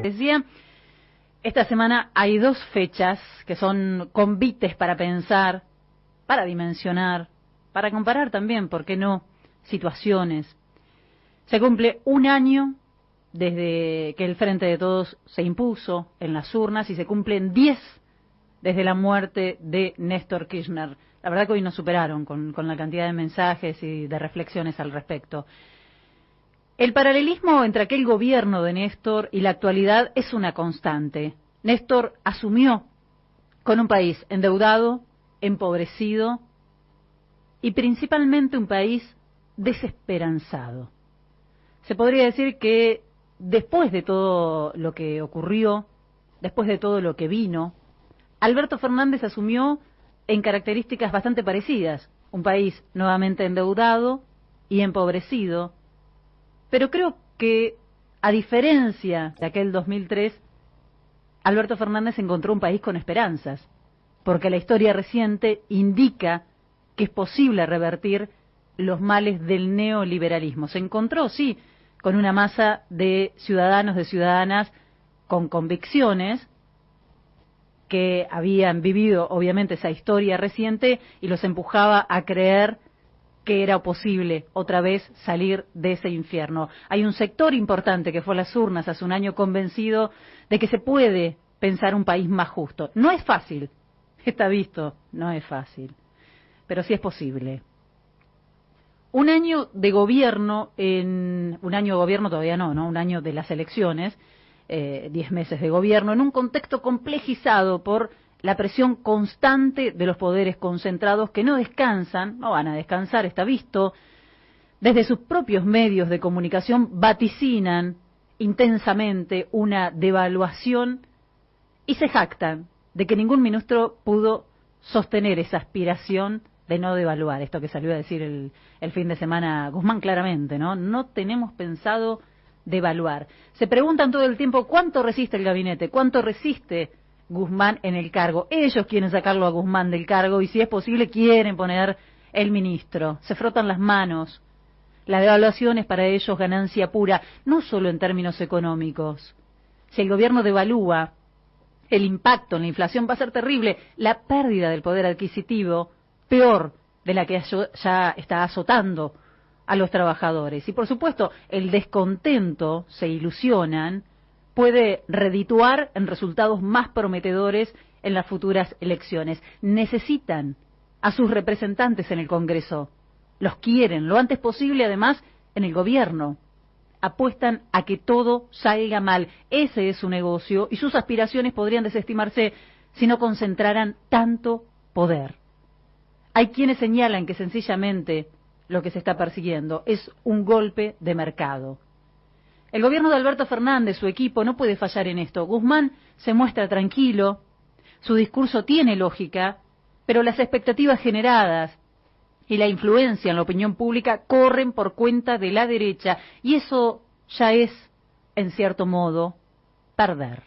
Decía, esta semana hay dos fechas que son convites para pensar, para dimensionar, para comparar también, ¿por qué no?, situaciones. Se cumple un año desde que el Frente de Todos se impuso en las urnas y se cumplen 10 desde la muerte de Néstor Kirchner. La verdad que hoy nos superaron con la cantidad de mensajes y de reflexiones al respecto. El paralelismo entre aquel gobierno de Néstor y la actualidad es una constante. Néstor asumió con un país endeudado, empobrecido y principalmente un país desesperanzado. Se podría decir que después de todo lo que ocurrió, después de todo lo que vino, Alberto Fernández asumió en características bastante parecidas, un país nuevamente endeudado y empobrecido, pero creo que, a diferencia de aquel 2003, Alberto Fernández encontró un país con esperanzas, porque la historia reciente indica que es posible revertir los males del neoliberalismo. Se encontró, sí, con una masa de ciudadanos, de ciudadanas con convicciones que habían vivido, obviamente, esa historia reciente y los empujaba a creer que era posible otra vez salir de ese infierno. Hay un sector importante que fue a las urnas hace un año convencido de que se puede pensar un país más justo. No es fácil, está visto, no es fácil, pero sí es posible. Un año de gobierno, un año de gobierno todavía no, un año de las elecciones, 10 meses de gobierno, en un contexto complejizado por la presión constante de los poderes concentrados que no descansan, no van a descansar, está visto, desde sus propios medios de comunicación vaticinan intensamente una devaluación y se jactan de que ningún ministro pudo sostener esa aspiración de no devaluar, esto que salió a decir el fin de semana Guzmán claramente, no tenemos pensado devaluar. Se preguntan todo el tiempo cuánto resiste el gabinete, cuánto resiste Guzmán en el cargo. Ellos quieren sacarlo a Guzmán del cargo y si es posible quieren poner el ministro. Se frotan las manos. La devaluación es para ellos ganancia pura, no solo en términos económicos. Si el gobierno devalúa, el impacto en la inflación va a ser terrible. La pérdida del poder adquisitivo, peor de la que ya está azotando a los trabajadores. Y por supuesto, el descontento, se ilusionan, puede redituar en resultados más prometedores en las futuras elecciones. Necesitan a sus representantes en el Congreso. Los quieren lo antes posible, además, en el gobierno. Apuestan a que todo salga mal. Ese es su negocio y sus aspiraciones podrían desestimarse si no concentraran tanto poder. Hay quienes señalan que sencillamente lo que se está persiguiendo es un golpe de mercado. El gobierno de Alberto Fernández, su equipo, no puede fallar en esto. Guzmán se muestra tranquilo, su discurso tiene lógica, pero las expectativas generadas y la influencia en la opinión pública corren por cuenta de la derecha, y eso ya es, en cierto modo, perder.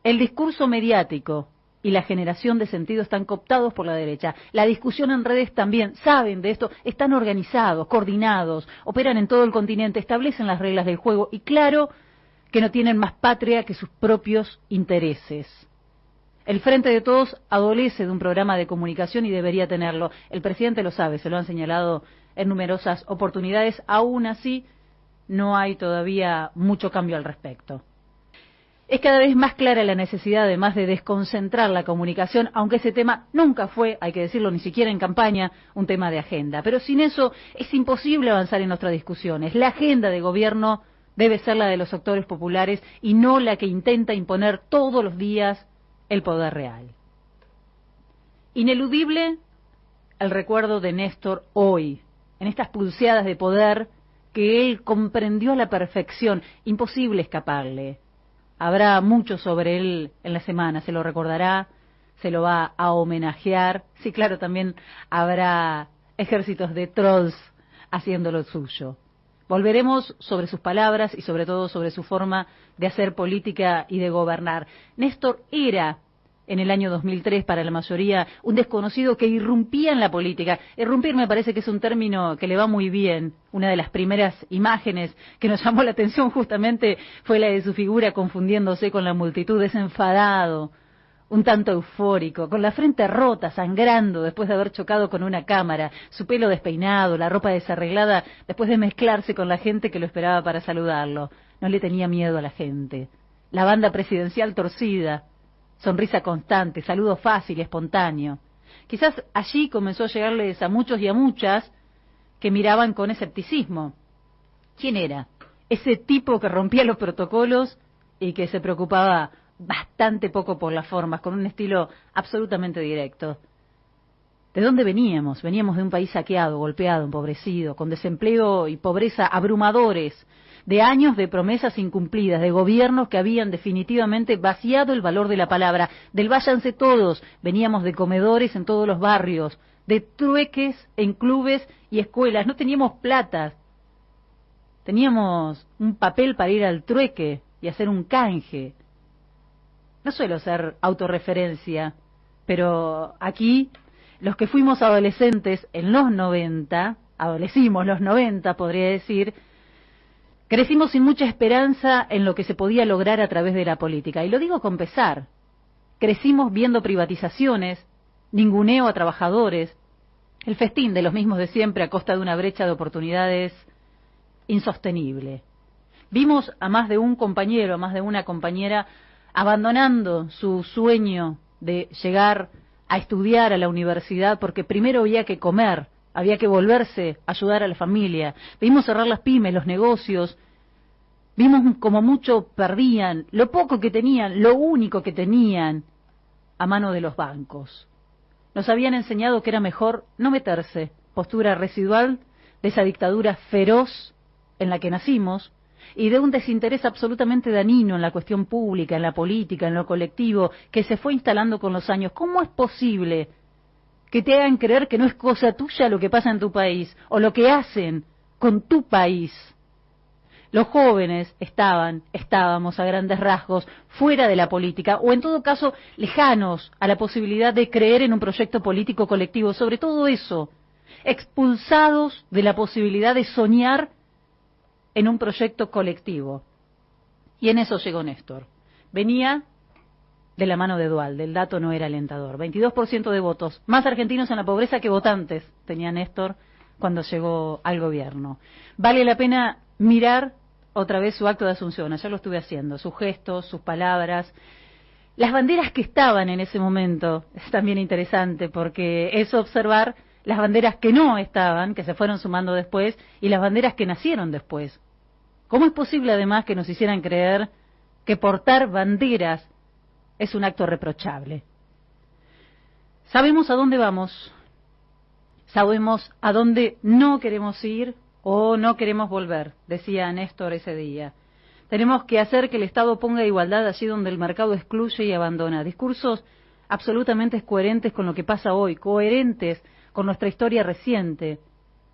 El discurso mediático y la generación de sentido están cooptados por la derecha. La discusión en redes también, saben de esto, están organizados, coordinados, operan en todo el continente, establecen las reglas del juego y claro que no tienen más patria que sus propios intereses. El Frente de Todos adolece de un programa de comunicación y debería tenerlo. El presidente lo sabe, se lo han señalado en numerosas oportunidades. Aún así, no hay todavía mucho cambio al respecto. Es cada vez más clara la necesidad, además, de desconcentrar la comunicación, aunque ese tema nunca fue, hay que decirlo, ni siquiera en campaña, un tema de agenda. Pero sin eso es imposible avanzar en nuestras discusiones. La agenda de gobierno debe ser la de los sectores populares y no la que intenta imponer todos los días el poder real. Ineludible el recuerdo de Néstor hoy, en estas pulseadas de poder que él comprendió a la perfección, imposible escaparle. Habrá mucho sobre él en la semana, se lo recordará, se lo va a homenajear. Sí, claro, también habrá ejércitos de trolls haciendo lo suyo. Volveremos sobre sus palabras y sobre todo sobre su forma de hacer política y de gobernar. Néstor era en el año 2003, para la mayoría, un desconocido que irrumpía en la política. Irrumpir me parece que es un término que le va muy bien. Una de las primeras imágenes que nos llamó la atención justamente fue la de su figura confundiéndose con la multitud, desenfadado, un tanto eufórico, con la frente rota, sangrando después de haber chocado con una cámara, su pelo despeinado, la ropa desarreglada, después de mezclarse con la gente que lo esperaba para saludarlo. No le tenía miedo a la gente. La banda presidencial torcida, sonrisa constante, saludo fácil, espontáneo. Quizás allí comenzó a llegarles a muchos y a muchas que miraban con escepticismo. ¿Quién era? Ese tipo que rompía los protocolos y que se preocupaba bastante poco por las formas, con un estilo absolutamente directo. ¿De dónde veníamos? Veníamos de un país saqueado, golpeado, empobrecido, con desempleo y pobreza abrumadores, de años de promesas incumplidas, de gobiernos que habían definitivamente vaciado el valor de la palabra, del váyanse todos. Veníamos de comedores en todos los barrios, de trueques en clubes y escuelas. No teníamos plata, teníamos un papel para ir al trueque y hacer un canje. No suelo ser autorreferencia, pero aquí los que fuimos adolescentes en los 90, adolecimos los 90, podría decir, crecimos sin mucha esperanza en lo que se podía lograr a través de la política. Y lo digo con pesar. Crecimos viendo privatizaciones, ninguneo a trabajadores, el festín de los mismos de siempre a costa de una brecha de oportunidades insostenible. Vimos a más de un compañero, a más de una compañera abandonando su sueño de llegar a estudiar a la universidad porque primero había que comer, había que volverse a ayudar a la familia. Vimos cerrar las pymes, los negocios, vimos como mucho perdían, lo poco que tenían, lo único que tenían a mano de los bancos. Nos habían enseñado que era mejor no meterse, postura residual de esa dictadura feroz en la que nacimos, y de un desinterés absolutamente dañino en la cuestión pública, en la política, en lo colectivo, que se fue instalando con los años. ¿Cómo es posible que te hagan creer que no es cosa tuya lo que pasa en tu país, o lo que hacen con tu país? Los jóvenes estábamos a grandes rasgos fuera de la política, o en todo caso lejanos a la posibilidad de creer en un proyecto político colectivo, sobre todo eso, expulsados de la posibilidad de soñar en un proyecto colectivo. Y en eso llegó Néstor. Venía de la mano de Duhalde, el dato no era alentador. 22% de votos, más argentinos en la pobreza que votantes tenía Néstor cuando llegó al gobierno. Vale la pena mirar otra vez su acto de asunción, ayer lo estuve haciendo, sus gestos, sus palabras, las banderas que estaban en ese momento. Es también interesante porque es observar las banderas que no estaban, que se fueron sumando después, y las banderas que nacieron después. ¿Cómo es posible además que nos hicieran creer que portar banderas es un acto reprochable? Sabemos a dónde vamos, sabemos a dónde no queremos ir o no queremos volver, decía Néstor ese día. Tenemos que hacer que el Estado ponga igualdad allí donde el mercado excluye y abandona. Discursos absolutamente coherentes con lo que pasa hoy, coherentes con nuestra historia reciente.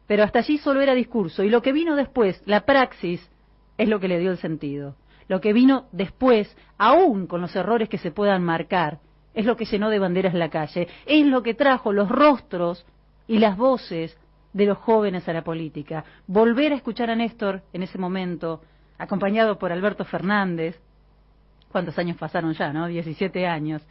Pero hasta allí solo era discurso, y lo que vino después, la praxis, es lo que le dio el sentido. Lo que vino después, aún con los errores que se puedan marcar, es lo que llenó de banderas la calle, es lo que trajo los rostros y las voces de los jóvenes a la política. Volver a escuchar a Néstor en ese momento, acompañado por Alberto Fernández, ¿cuántos años pasaron ya, no? 17 años.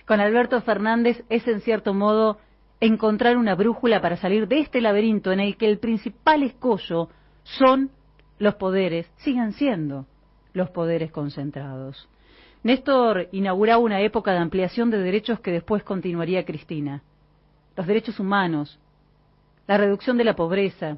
Con Alberto Fernández es en cierto modo encontrar una brújula para salir de este laberinto en el que el principal escollo son los poderes, sigan siendo los poderes concentrados. Néstor inauguraba una época de ampliación de derechos que después continuaría Cristina. Los derechos humanos, la reducción de la pobreza,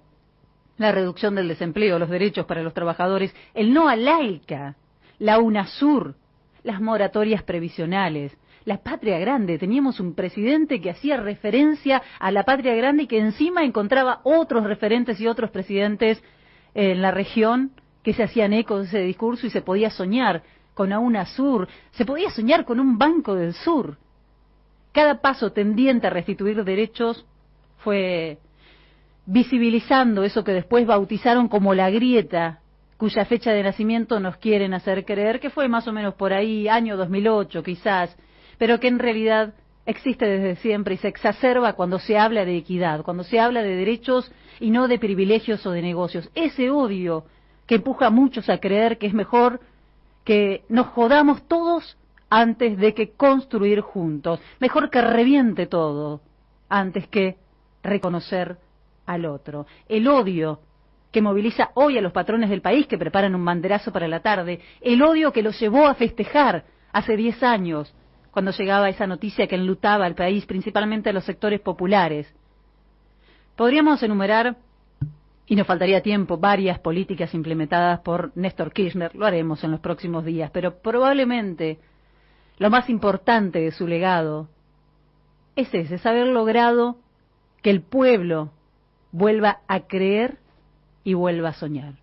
la reducción del desempleo, los derechos para los trabajadores, el no al AICA, la UNASUR, las moratorias previsionales, la patria grande. Teníamos un presidente que hacía referencia a la patria grande y que encima encontraba otros referentes y otros presidentes en la región que se hacían eco de ese discurso, y se podía soñar con la UNASUR, se podía soñar con un Banco del Sur. Cada paso tendiente a restituir derechos fue visibilizando eso que después bautizaron como la grieta, cuya fecha de nacimiento nos quieren hacer creer que fue más o menos por ahí, año 2008 quizás, pero que en realidad existe desde siempre y se exacerba cuando se habla de equidad, cuando se habla de derechos y no de privilegios o de negocios. Ese odio que empuja a muchos a creer que es mejor que nos jodamos todos antes de que construir juntos. Mejor que reviente todo antes que reconocer al otro. El odio que moviliza hoy a los patrones del país que preparan un banderazo para la tarde. El odio que los llevó a festejar hace 10 años, cuando llegaba esa noticia que enlutaba al país, principalmente a los sectores populares. Podríamos enumerar, y nos faltaría tiempo, varias políticas implementadas por Néstor Kirchner, lo haremos en los próximos días, pero probablemente lo más importante de su legado es ese, es haber logrado que el pueblo vuelva a creer y vuelva a soñar.